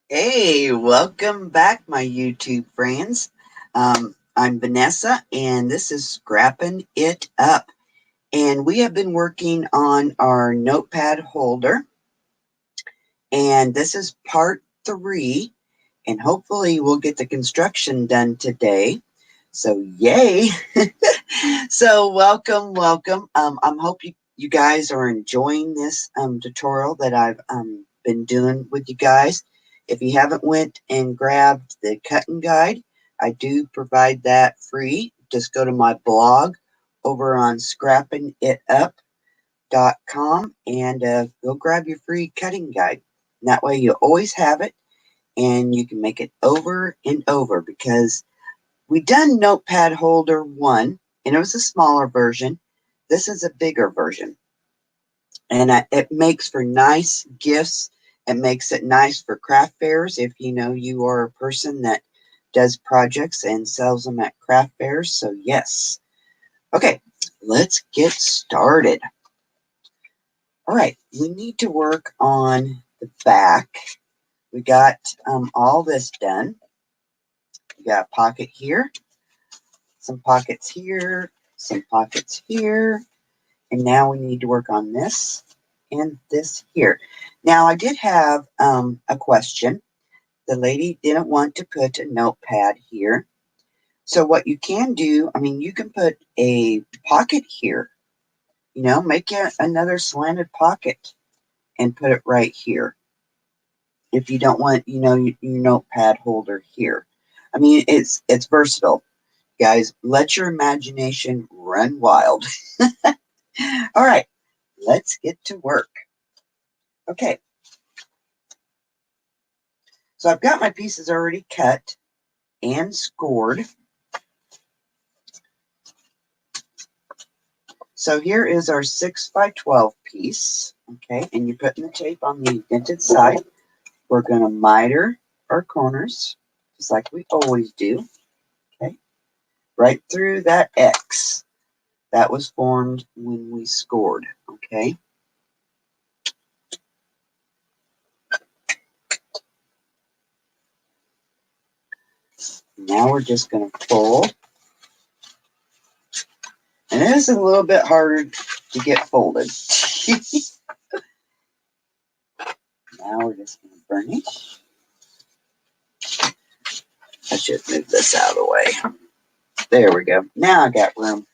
Hey, welcome back, my YouTube friends. I'm Vanessa, and this is Scrappin' It Up. And we have been working on our Notepad holder, and this is part 3. And hopefully, we'll get the construction done today. So, yay! So, welcome. I hope you guys are enjoying this tutorial that I've been doing with you guys. If you haven't went and grabbed the cutting guide, I do provide that free. Just go to my blog over on scrappingitup.com and go grab your free cutting guide. And that way you always have it and you can make it over and over because we done Notepad Holder 1 and it was a smaller version. This is a bigger version. And it makes for nice gifts. It makes it nice for craft fairs if you are a person that does projects and sells them at craft fairs. So yes. Okay, let's get started. All right, we need to work on the back. We got all this done. We got a pocket here, some pockets here, some pockets here, and now we need to work on this and this here. Now, I did have a question. The lady didn't want to put a notepad here. So what you can do, you can put a pocket here, make another slanted pocket and put it right here. If you don't want, your notepad holder here. It's versatile. Guys, let your imagination run wild. All right, let's get to work. Okay. So I've got my pieces already cut and scored. So here is our 6x12 piece. Okay, and you're putting the tape on the indented side. We're going to miter our corners, just like we always do. Okay, right through that X that was formed when we scored. Okay. Now we're just going to fold. And it is a little bit harder to get folded. Now we're just going to burnish. I should move this out of the way. There we go. Now I got room.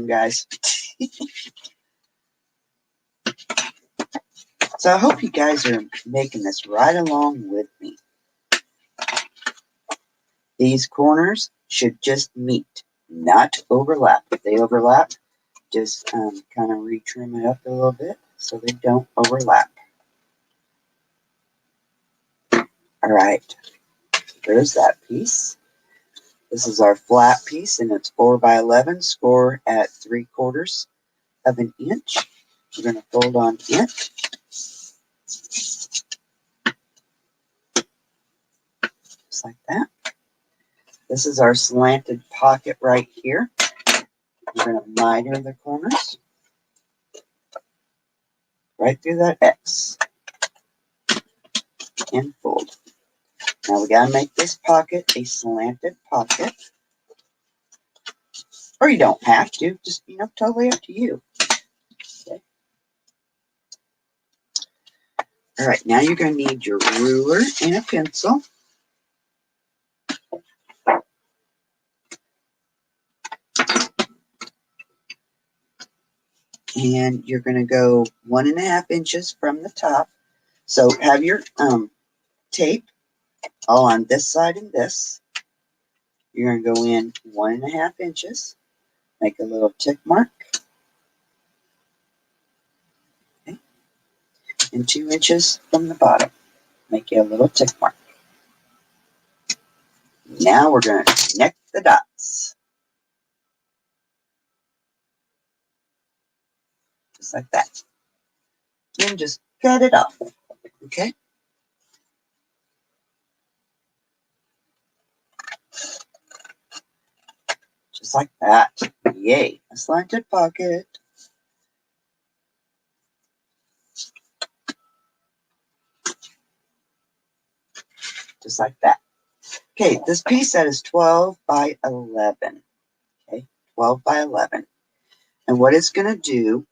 Guys. So I hope you guys are making this right along with me. These corners should just meet, not overlap. If they overlap, just kind of retrim it up a little bit so they don't overlap. All right, there's that piece. This is our flat piece, and it's 4x11. Score at 3/4 of an inch. We're going to fold on it. Just like that. This is our slanted pocket right here. We're going to miter the corners right through that X and fold. Now we got to make this pocket a slanted pocket. Or you don't have to, just, totally up to you. Okay. All right, now you're going to need your ruler and a pencil. And you're going to go 1.5 inches from the top. So have your tape all on this side and this. You're going to go in 1.5 inches. Make a little tick mark. Okay. And 2 inches from the bottom. Make you a little tick mark. Now we're going to connect the dots. Just like that. And just cut it off. Okay? Just like that. Yay. A slanted pocket. just like that. Okay, this piece set is 12 by 11. Okay, 12 by 11. And what it's going to do,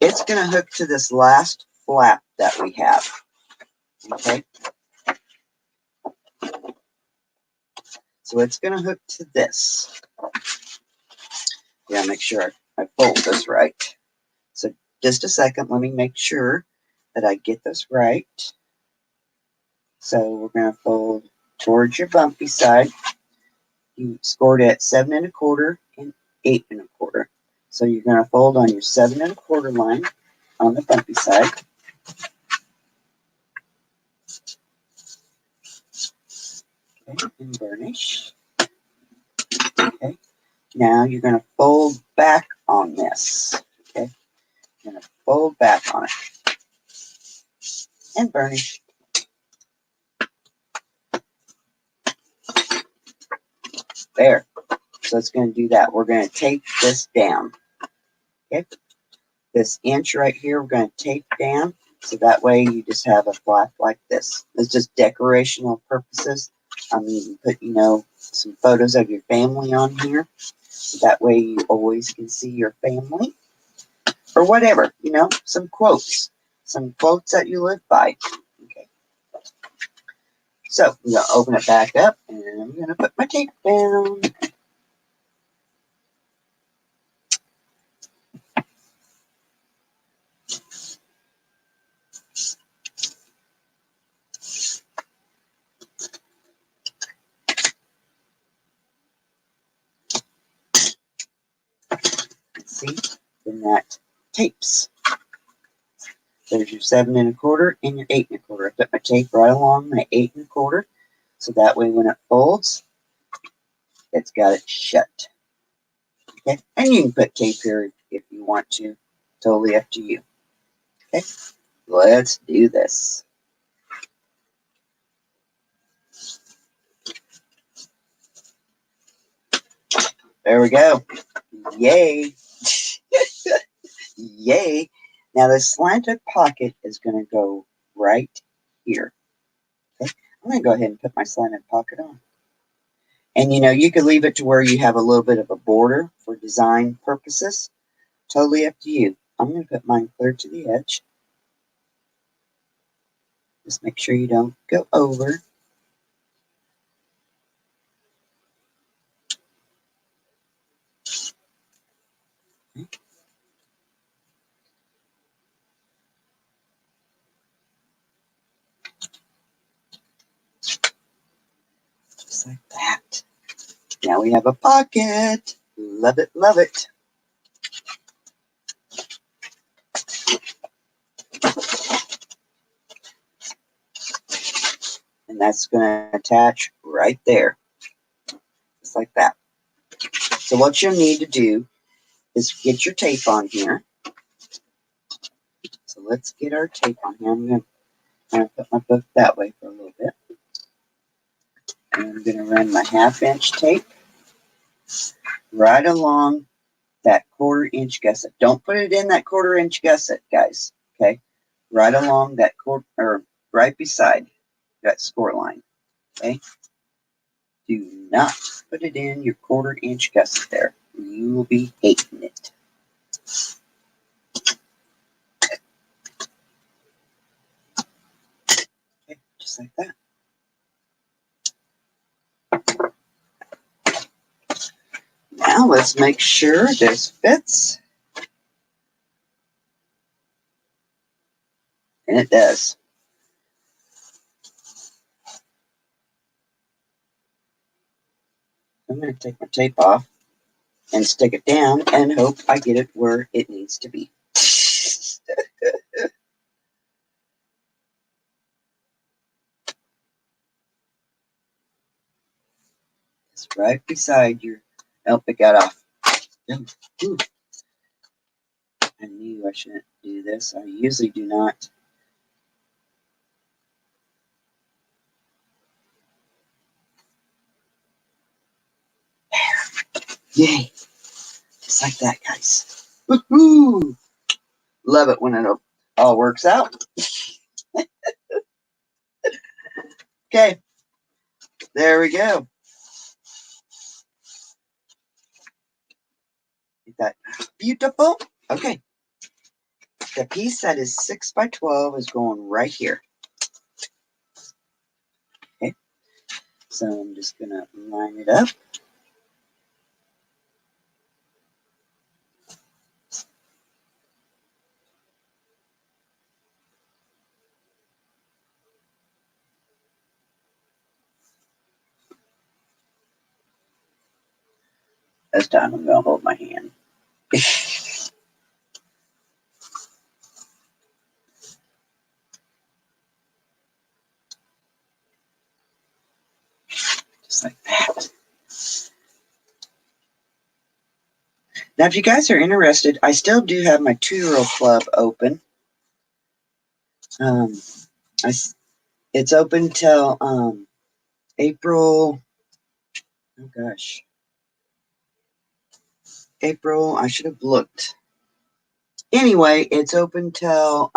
it's going to hook to this last flap that we have. Okay, so it's going to hook to this. Yeah, make sure I fold this right. So just a second, let me make sure that I get this right. So we're going to fold towards your bumpy side. You scored at 7 1/4 and 8 1/4. So you're going to fold on your 7 1/4 line on the bumpy side. Okay, and burnish. Okay, now you're going to fold back on this. Okay, you're going to fold back on it and burnish. There. So it's going to do that. We're going to tape this down. Okay, this inch right here, we're going to tape down. So that way you just have a flap like this. It's just decorational purposes. I mean, put, some photos of your family on here. So that way you always can see your family. Or whatever, some quotes. Some quotes that you live by. Okay. So I'm going to open it back up and I'm going to put my tape down. See, then that tapes. There's your 7 1/4 and your 8 1/4. I put my tape right along my 8 1/4, so that way when it folds, it's got it shut. Okay, and you can put tape here if you want to. Totally up to you. Okay, let's do this. There we go. Yay! Yay! Now the slanted pocket is going to go right here. Okay, I'm going to go ahead and put my slanted pocket on. And you could leave it to where you have a little bit of a border for design purposes. Totally up to you. I'm going to put mine clear to the edge. Just make sure you don't go over. Okay. Just like that. Now we have a pocket. Love it, love it. And that's going to attach right there. Just like that. So what you'll need to do is get your tape on here. So let's get our tape on here. I'm going to put my book that way for a little bit. And I'm going to run my 1/2 tape right along that 1/4 gusset. Don't put it in that 1/4 gusset, guys. Okay, right along that or right beside that score line. Okay, do not put it in your 1/4 gusset there. You will be hating it. Okay, just like that. Now let's make sure this fits. And it does. I'm going to take my tape off and stick it down and hope I get it where it needs to be. It's right beside your... Oh, it got off. Ooh. I knew I shouldn't do this. I usually do not. Yay. Just like that, guys. Woohoo! Love it when it all works out. Okay, there we go. Is that beautiful? Okay, the piece that is 6 by 12 is going right here. Okay, so I'm just gonna line it up. This time I'm gonna hold my hand. Just like that. Now, if you guys are interested, I still do have my tutorial club open. It's open till April. Oh gosh, April. I should have looked. Anyway, it's open till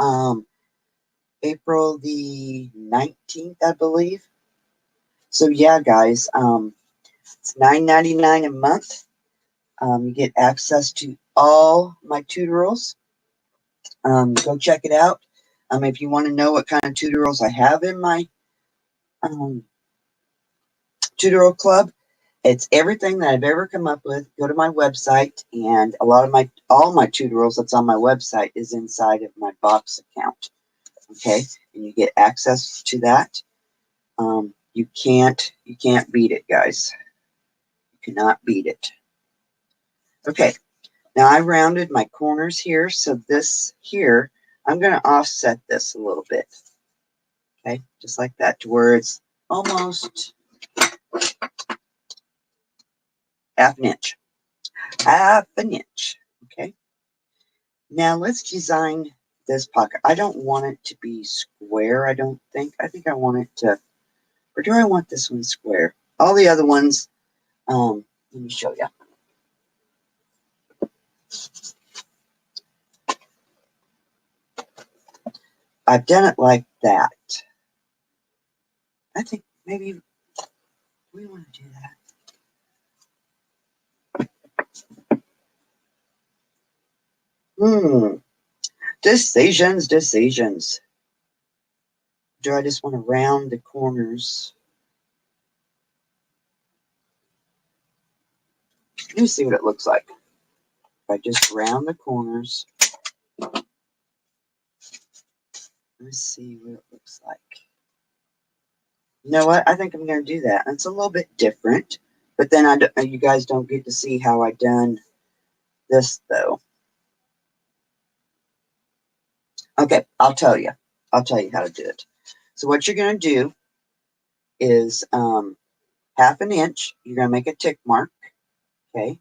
April the 19th, I believe. So yeah, guys, it's $9.99 a month. You get access to all my tutorials. Go check it out. If you want to know what kind of tutorials I have in my tutorial club, it's everything that I've ever come up with. Go to my website, and all my tutorials that's on my website is inside of my box account. Okay, and you get access to that. You can't beat it, guys. You cannot beat it. Okay, now I rounded my corners here, so this here, I'm going to offset this a little bit. Okay, just like that, to where it's almost half an inch. Half an inch. Okay, now let's design this pocket. I don't want it to be square, I don't think. I think I want it to, or do I want this one square? All the other ones, let me show you. I've done it like that. I think maybe we want to do that. Decisions. Do I just want to round the corners? Let me see what it looks like. If I just round the corners. Let's see what it looks like. You know what? I think I'm going to do that. It's a little bit different, but then you guys don't get to see how I done this though. Okay, I'll tell you. I'll tell you how to do it. So what you're going to do is half an inch. You're going to make a tick mark. Okay.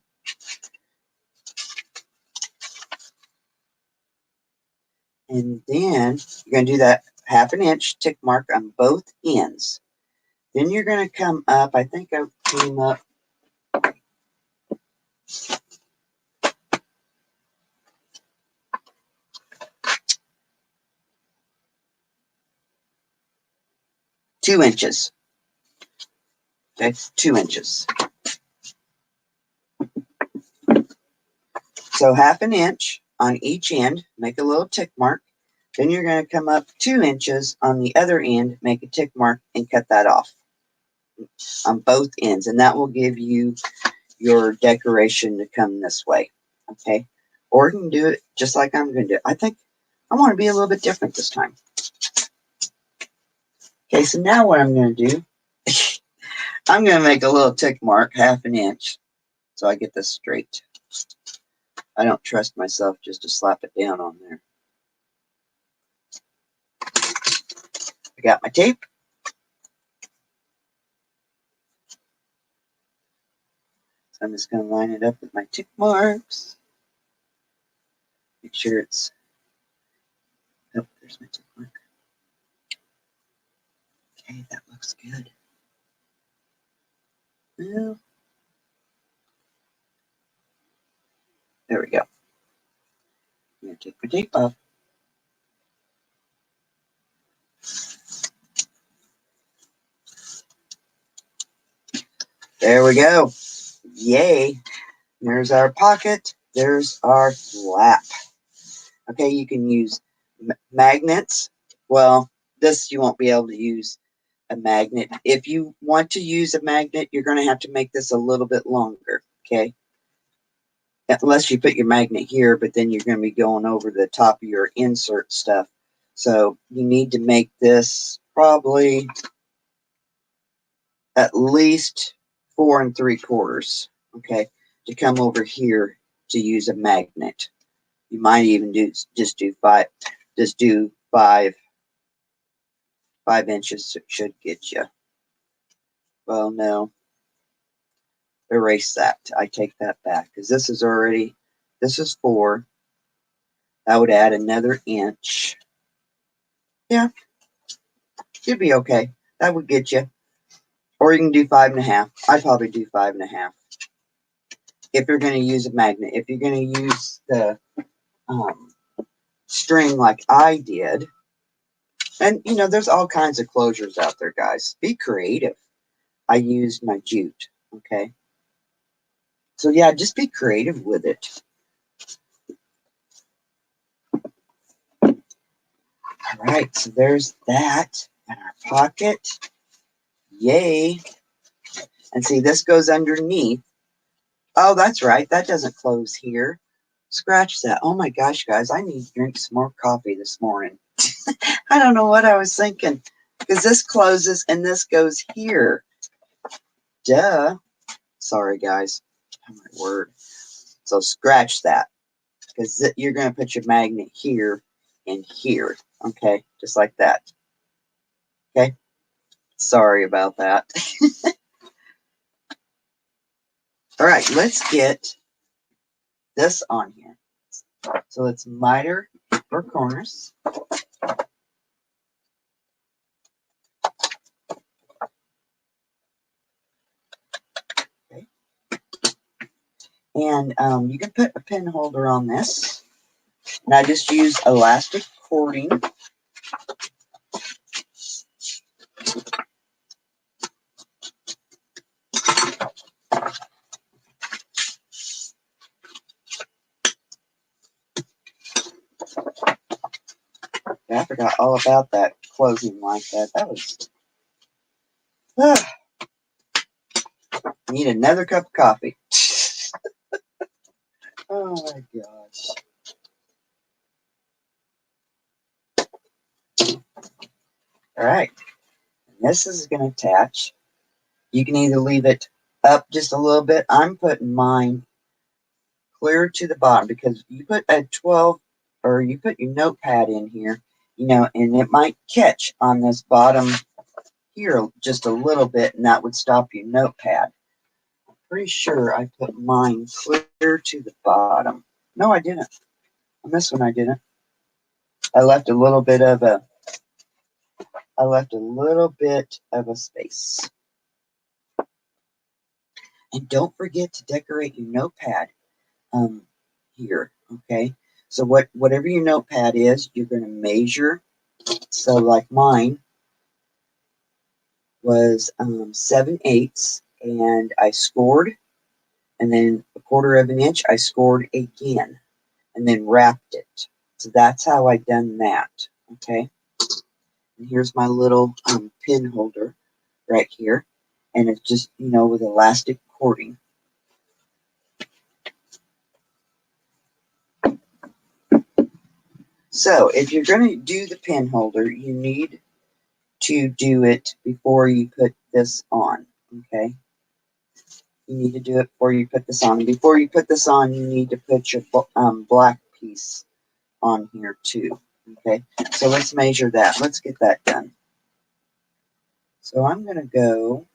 And then you're going to do that half an inch tick mark on both ends. Then you're going to come up. I think I came up 2 inches. Okay, 2 inches. So half an inch on each end, make a little tick mark. Then you're going to come up 2 inches on the other end, make a tick mark, and cut that off on both ends. And that will give you your decoration to come this way. Okay, or you can do it just like I'm going to do. I think I want to be a little bit different this time. Okay, so now what I'm going to do, I'm going to make a little tick mark, half an inch, so I get this straight. I don't trust myself just to slap it down on there. I got my tape. So I'm just going to line it up with my tick marks. Make sure it's, oh, there's my tick mark. Okay, that looks good. Well, there we go. I'm going to take my tape off. There we go. Yay. There's our pocket. There's our flap. Okay, you can use magnets. Well, this you won't be able to use a magnet. If you want to use a magnet, you're going to have to make this a little bit longer. Okay. Unless you put your magnet here, but then you're going to be going over the top of your insert stuff. So you need to make this probably at least 4 3/4, okay, to come over here to use a magnet. You might even just do 5 inches. It should get you. Well, no, erase that. I take that back because this is 4. I would add another inch. Yeah, should be okay. That would get you. Or you can do 5.5. I'd probably do 5.5 if you're going to use a magnet. If you're going to use the string like I did, and there's all kinds of closures out there, guys. Be creative. I used my jute. Okay. So yeah, just be creative with it. All right, so there's that in our pocket. Yay. And see, this goes underneath. Oh, that's right. That doesn't close here. Scratch that. Oh my gosh, guys, I need to drink some more coffee this morning. I don't know what I was thinking. Because this closes and this goes here. Duh. Sorry, guys. Oh, my word. So scratch that. Because you're going to put your magnet here and here. Okay? Just like that. Okay? Sorry about that. All right, let's get this on here. So it's miter for corners. Okay. And you can put a pin holder on this. And I just use elastic cording. I forgot all about that closing like that. That was... need another cup of coffee. Oh my gosh. All right. And this is going to attach. You can either leave it up just a little bit. I'm putting mine clear to the bottom because you put a 12 or you put your notepad in here, and it might catch on this bottom here just a little bit, and that would stop your notepad. I'm pretty sure I put mine clear to the bottom. No, I didn't. On this one, I didn't. I left a little bit of a space. And don't forget to decorate your notepad here, okay? So whatever your notepad is, you're going to measure. So like mine was 7/8, and I scored, and then 1/4 of an inch I scored again, and then wrapped it. So that's how I done that, okay? And here's my little pin holder right here, and it's just, with elastic cording. So if you're going to do the pin holder, you need to do it before you put this on, okay? You need to do it before you put this on. And before you put this on, you need to put your black piece on here too, okay? So let's measure that. Let's get that done. So I'm going to go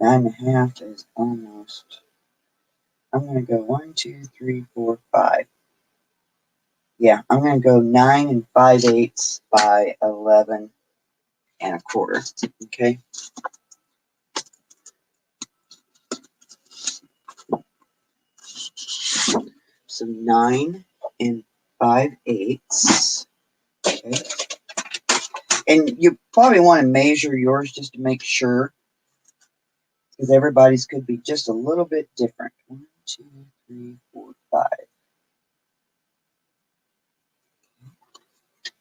9.5 is almost. I'm going to go 1, 2, 3, 4, 5. Yeah, I'm going to go 9 5/8 by 11 1/4. Okay. So 9 5/8. Okay. And you probably want to measure yours just to make sure, because everybody's could be just a little bit different. 1, 2, 3, 4, 5.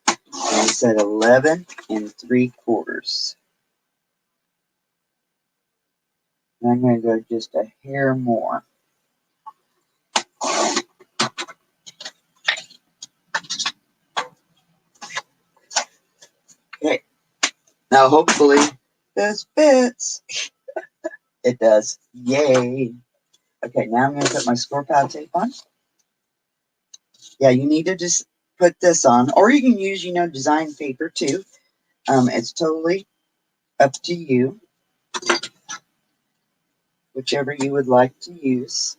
And I said 11 3/4. And I'm going to go just a hair more. Okay. Now hopefully this fits. It does. Yay. Okay, now I'm going to put my score pad tape on. Yeah, you need to just put this on, or you can use, design paper too. It's totally up to you, whichever you would like to use.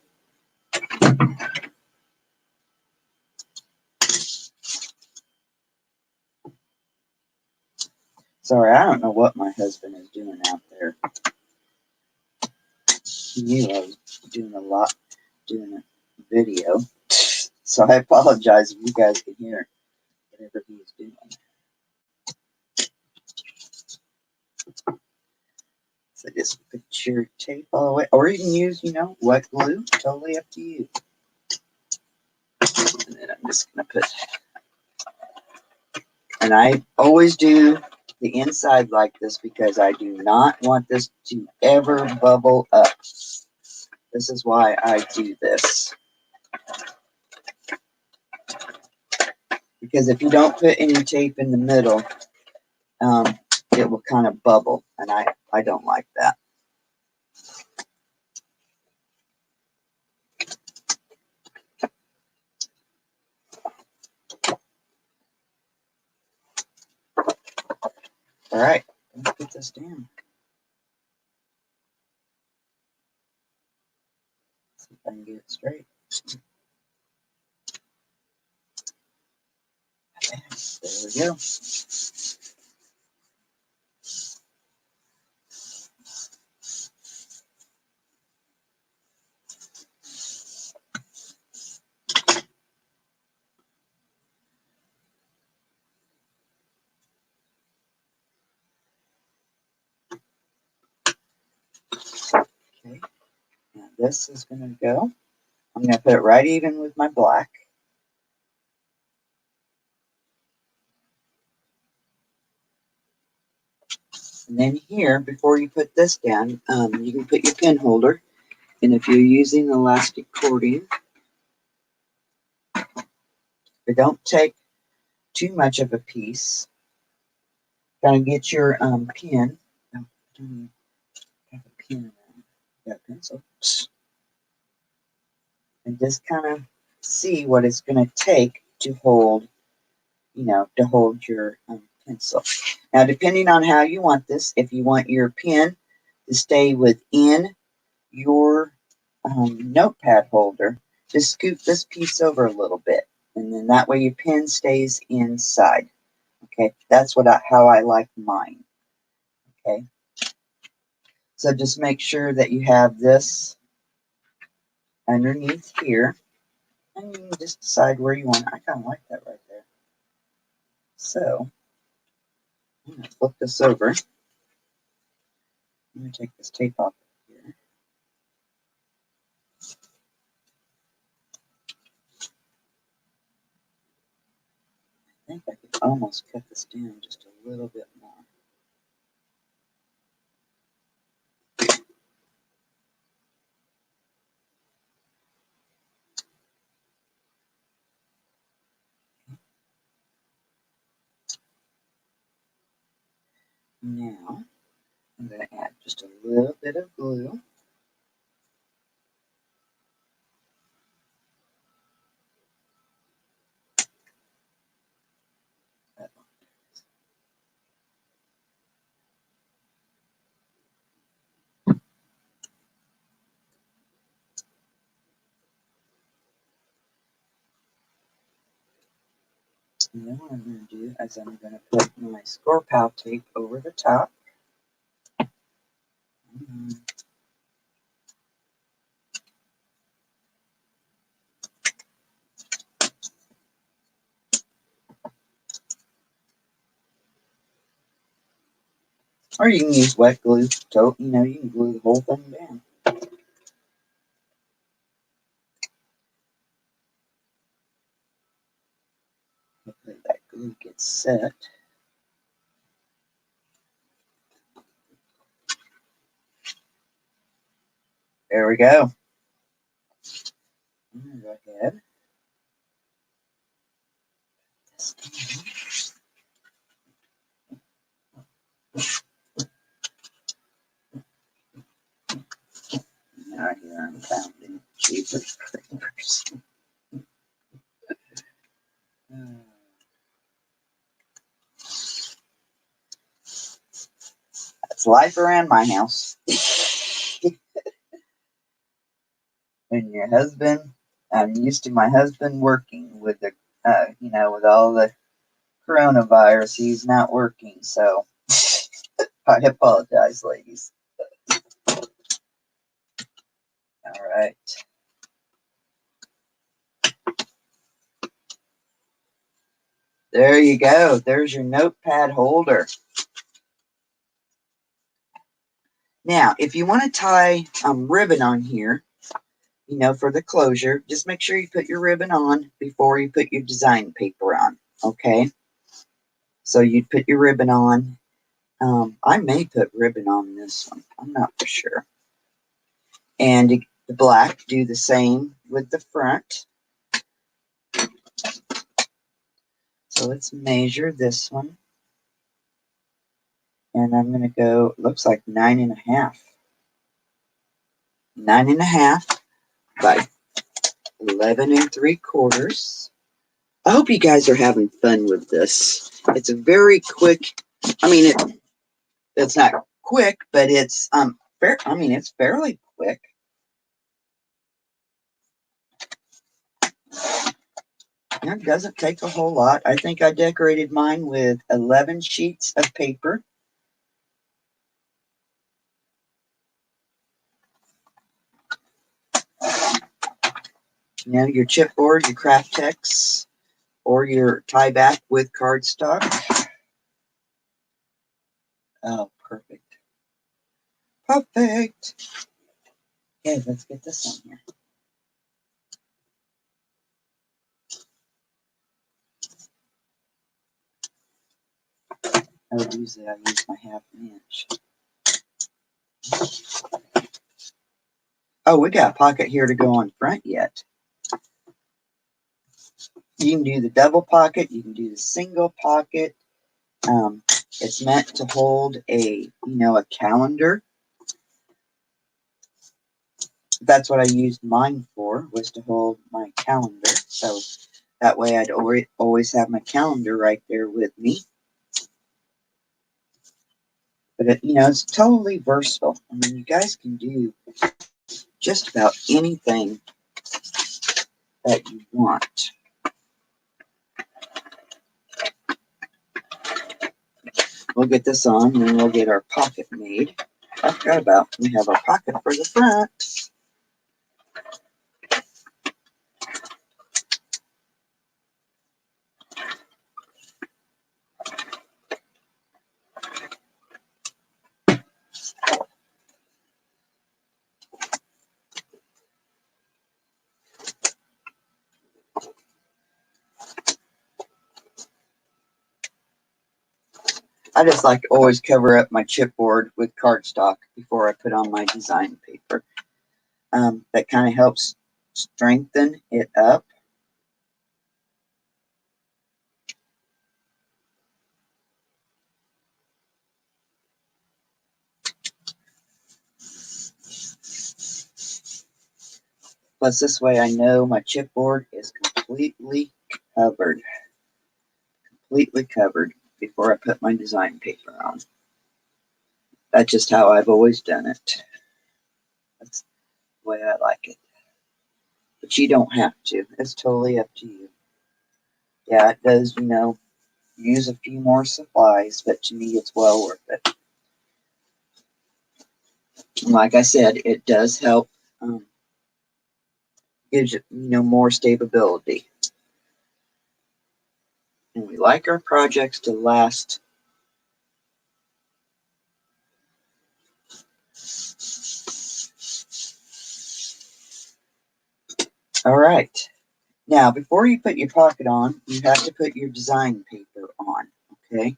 Sorry, I don't know what my husband is doing out there. He knew I was doing a video. So I apologize if you guys can hear whatever he was doing. So just put your tape all the way, or you can use, wet glue. Totally up to you. And then I'm just going to put, and I always do the inside like this because I do not want this to ever bubble up. This is why I do this. Because if you don't put any tape in the middle, it will kind of bubble, and I don't like that. All right, let's put this down. See if I can get it straight. There we go. Okay, now this is going to go. I'm going to put it right even with my black. And then here, before you put this down, you can put your pen holder. And if you're using elastic cording, but don't take too much of a piece. Kind of get your pen. Oh, I don't even have a pen around. Got a pencil. And just kind of see what it's going to take to hold, your pencil. Now, depending on how you want this, if you want your pen to stay within your notepad holder, just scoop this piece over a little bit, and then that way your pen stays inside. Okay, that's how I like mine. Okay, so just make sure that you have this underneath here, and you can just decide where you want it. I kind of like that right there. So I'm going to flip this over. I'm going to take this tape off here. I think I could almost cut this down just a little bit more. Now, I'm going to add just a little bit of glue. And then what I'm going to do is I'm going to put my score pal tape over the top. Or you can use wet glue. So, you know, you can glue the whole thing down. Hopefully that glue gets set. There we go. I'm going to go ahead. Now here I'm founding Jeepers Creepers. That's life around my house. When your husband, I'm used to my husband working with the, you know, with all the coronavirus, he's not working. So I apologize, ladies. All right. There you go. There's your notepad holder. Now, if you want to tie ribbon on here, you know, for the closure, just make sure you put your ribbon on before you put your design paper on, okay? So you'd put your ribbon on. I may put ribbon on this one. I'm not for sure. And the black, do the same with the front. So let's measure this one. And I'm going to go, looks like 9.5. 9.5 by 11 3/4. I hope you guys are having fun with this. It's a very quick, I mean, it's not quick, but it's it's fairly quick. It doesn't take a whole lot. I think I decorated mine with 11 sheets of paper. You know, your chipboard, your craft text, or your tie back with cardstock. Oh, perfect. Perfect. Okay, let's get this on here. I would use my 1/2 inch. Oh, we got a pocket here to go on front yet. You can do the double pocket. You can do the single pocket. It's meant to hold a calendar. That's what I used mine for, was to hold my calendar. So that way I'd always have my calendar right there with me. But it's totally versatile. I mean, you guys can do just about anything that you want. We'll get this on, and then we'll get our pocket made. I forgot about, we have our pocket for the front. I just like to always cover up my chipboard with cardstock before I put on my design paper. That kind of helps strengthen it up. Plus, this way I know my chipboard is completely covered. Completely covered before I put my design paper on. That's just how I've always done it. That's the way I like it. But you don't have to. It's totally up to you. Yeah, it does, use a few more supplies, but to me it's well worth it. And like I said, it does help, gives it, more stability. And we like our projects to last All right. Now, before you put your pocket on, you have to put your design paper on, okay?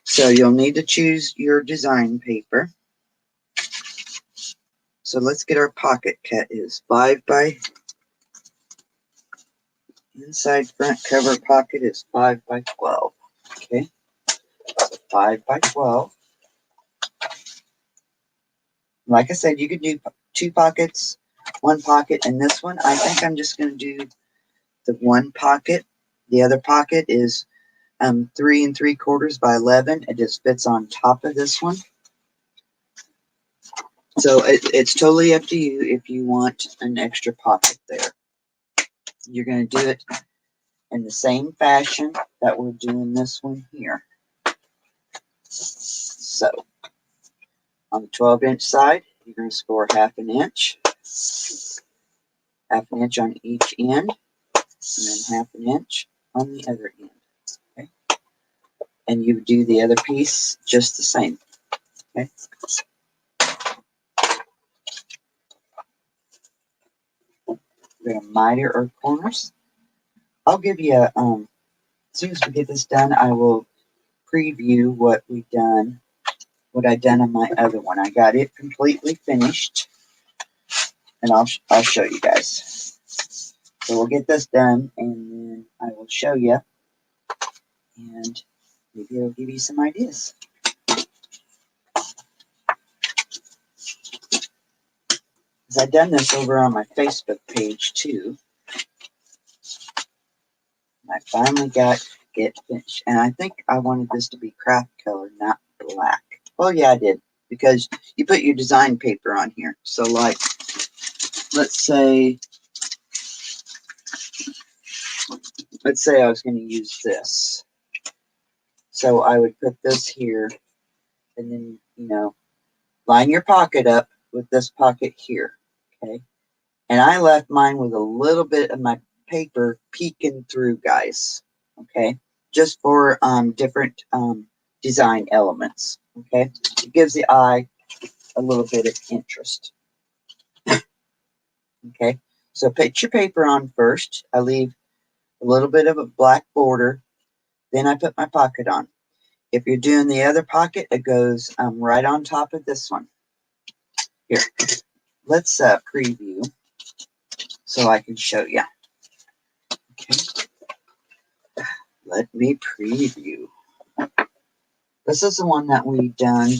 So you'll need to choose your design paper. So let's get our pocket cut. It is 5 by, inside front cover pocket is 5 by 12, okay? So 5 by 12. Like I said, you could do 2 pockets, 1 pocket, and this one, I think I'm just going to do the 1 pocket. The other pocket is 3 3/4 by 11. It just fits on top of this one. So it's totally up to you if you want an extra pocket there. You're going to do it in the same fashion that we're doing this one here. So on the 12-inch side, you're going to score 1/2 inch, 1/2 inch on each end, and then 1/2 inch on the other end. Okay, and you do the other piece just the same. Okay. We're going to miter our corners. I'll give you a, as soon as we get this done, I will preview what we've done, what I done on my other one. I got it completely finished, and I'll show you guys. So we'll get this done, and then I will show you, and maybe it'll give you some ideas. Because I've done this over on my Facebook page too. I finally got it finished, and I think I wanted this to be craft color, not black. Well, yeah, I did, because you put your design paper on here. So, like, let's say I was going to use this. So I would put this here, and then, you know, line your pocket up with this pocket here, okay? And I left mine with a little bit of my paper peeking through, guys, okay? Just for different design elements, okay? It gives the eye a little bit of interest, okay? So put your paper on first. I leave a little bit of a black border. Then I put my pocket on. If you're doing the other pocket, it goes right on top of this one. Here, let's preview so I can show you. Okay, let me preview. This is the one that we done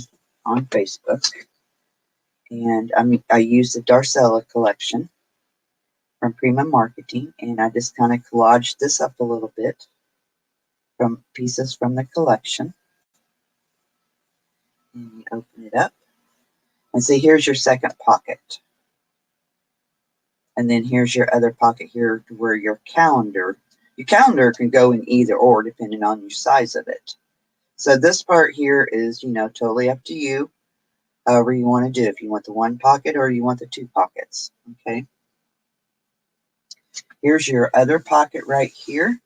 on Facebook, and I used the Darcella collection from Prima Marketing, and I just kind of collaged this up a little bit from pieces from the collection. And you open it up, and see, here's your second pocket. And then here's your other pocket here where your calendar can go in either or depending on your size of it. So this part here is, you know, totally up to you, however you want to do it. If you want the 1 pocket or you want the 2 pockets, okay? Here's your other pocket right here,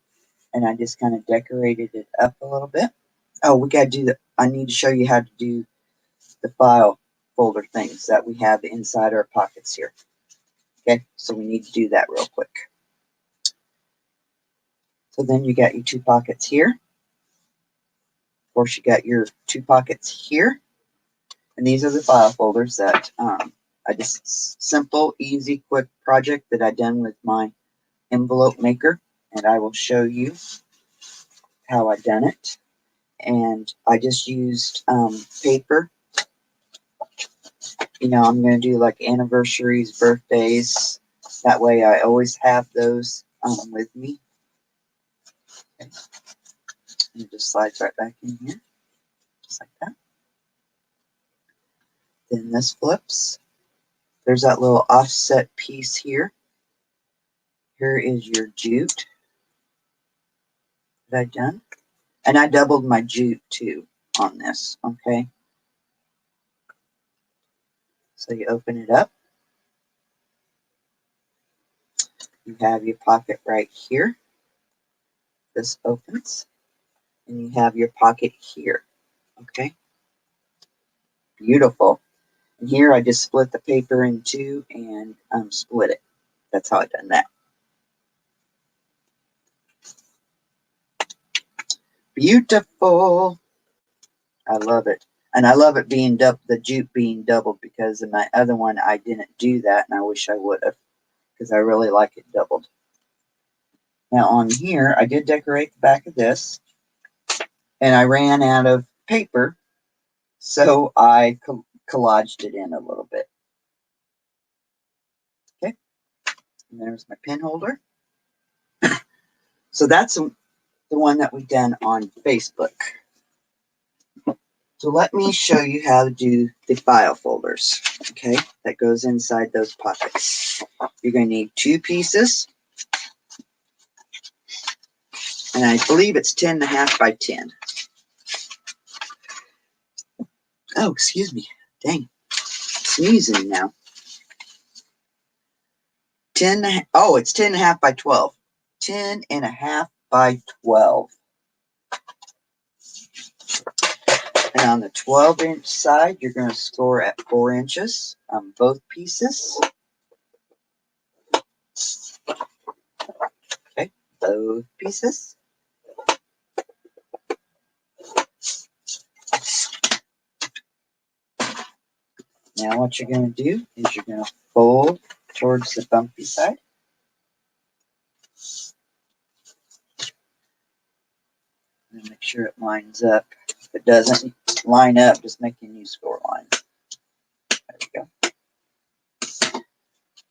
and I just kind of decorated it up a little bit. Oh, we got to do I need to show you how to do the file folder things that we have inside our pockets here. Okay, so we need to do that real quick. So then you got your 2 pockets here. Of course, you got your 2 pockets here. And these are the file folders that I just, simple, easy, quick project that I done with my envelope maker. And I will show you how I done it. And I just used paper. You know, I'm going to do like anniversaries, birthdays. That way I always have those with me. Okay. And it just slides right back in here. Just like that. Then this flips. There's that little offset piece here. Here is your jute that I've done. And I doubled my jute too on this, okay? So you open it up. You have your pocket right here. This opens. And you have your pocket here, okay? Beautiful. And here I just split the paper in two and split it. That's how I done that. beautiful. I love it. And I love it being the jute being doubled, because in my other one I didn't do that, and I wish I would have, because I really like it doubled. Now on here, I did decorate the back of this, and I ran out of paper, so I collaged it in a little bit. Okay, and there's my pen holder. So that's the one that we done on Facebook. So let me show you how to do the file folders, okay, that goes inside those pockets. You're going to need 2 pieces, and I believe it's 10.5 by 10. Oh, excuse me. Dang. Sneezing now. 10. Oh, it's 10.5 by 12. 10.5 by 12. And on the 12-inch side, you're going to score at 4 inches on both pieces. Okay, both pieces. Now what you're going to do is you're going to fold towards the bumpy side. And make sure it lines up. If it doesn't line up, just make a new score line. There we go.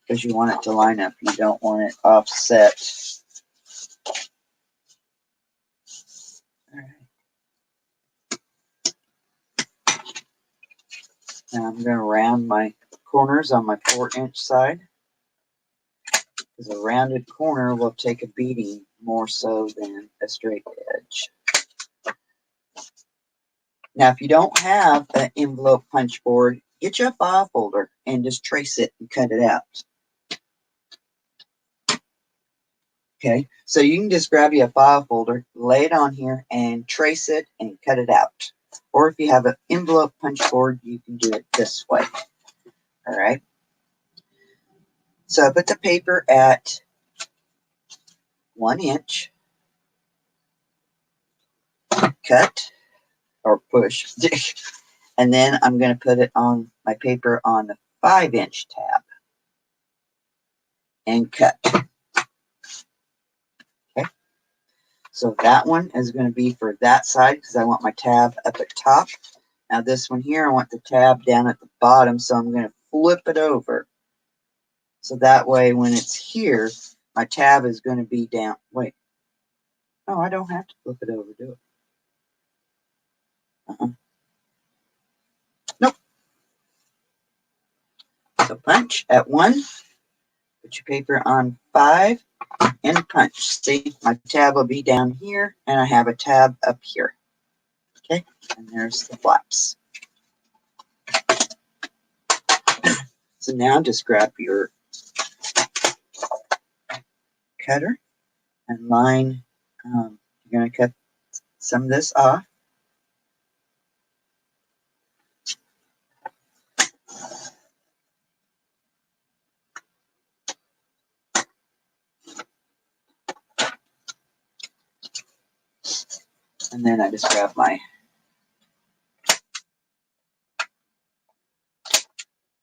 Because you want it to line up. You don't want it offset. All right. Now I'm going to round my corners on my 4-inch side, because a rounded corner will take a beating more so than a straight edge. Now, if you don't have an envelope punch board, get you a file folder and just trace it and cut it out. Okay, so you can just grab you a file folder, lay it on here, and trace it and cut it out. Or if you have an envelope punch board, you can do it this way. All right. So I put the paper at 1 inch. Cut or push. And then I'm going to put it on my paper on the 5-inch tab and cut. Okay. So that one is going to be for that side, because I want my tab up at top. Now this one here, I want the tab down at the bottom, so I'm going to flip it over. So that way when it's here, my tab is going to be down. Wait. No, I don't have to flip it over, do it. Nope. So punch at 1. Put your paper on 5 and punch. See, my tab will be down here, and I have a tab up here. Okay, and there's the flaps. So now just grab your cutter and line. You're going to cut some of this off. And then I just grab my,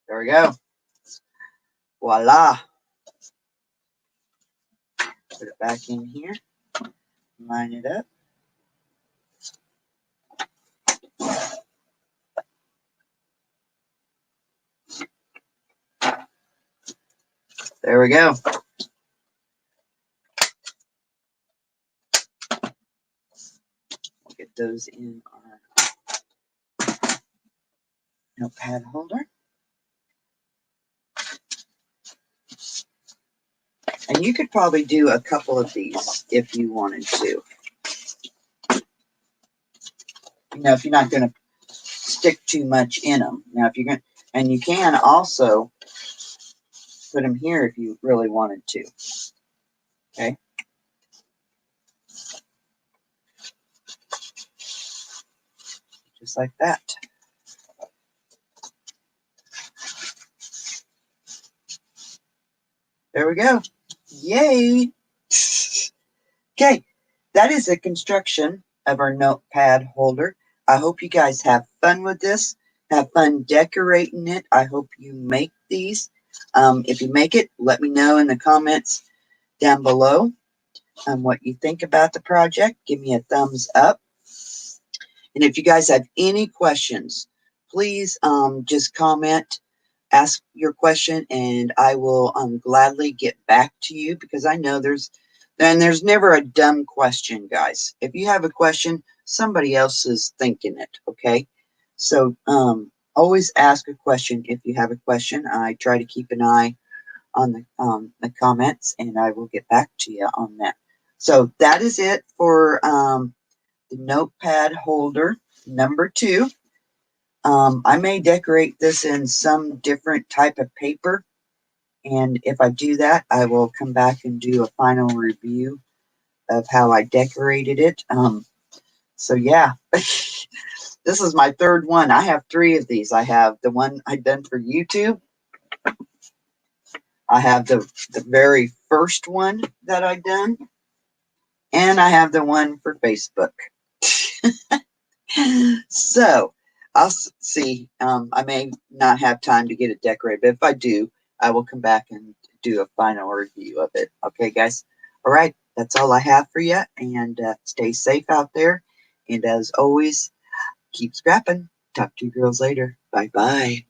there we go. Voila. Put it back in here. Line it up. There we go. We'll get those in our notepad holder. And you could probably do a couple of these if you wanted to. You know, if you're not going to stick too much in them. Now, if you're going to, and you can also put them here if you really wanted to. Okay. Just like that. There we go. Yay. Okay. That is a construction of our notepad holder. I hope you guys have fun with this. Have fun decorating it. I hope you make these. If you make it, let me know in the comments down below what you think about the project. Give me a thumbs up. And if you guys have any questions, please just comment, ask your question, and I will gladly get back to you, because I know there's never a dumb question, guys. If you have a question, somebody else is thinking it, okay? So always ask a question if you have a question. I try to keep an eye on the comments, and I will get back to you on that. So that is it for the notepad holder number 2. I may decorate this in some different type of paper, and if I do that, I will come back and do a final review of how I decorated it. So yeah, this is my third one. I have 3 of these. I have the one I done for YouTube. I have the very first one that I done, and I have the one for Facebook. So I'll see. I may not have time to get it decorated, but if I do, I will come back and do a final review of it. Okay, guys? All right, that's all I have for you, and stay safe out there. And as always, keep scrapping. Talk to you girls later. Bye-bye.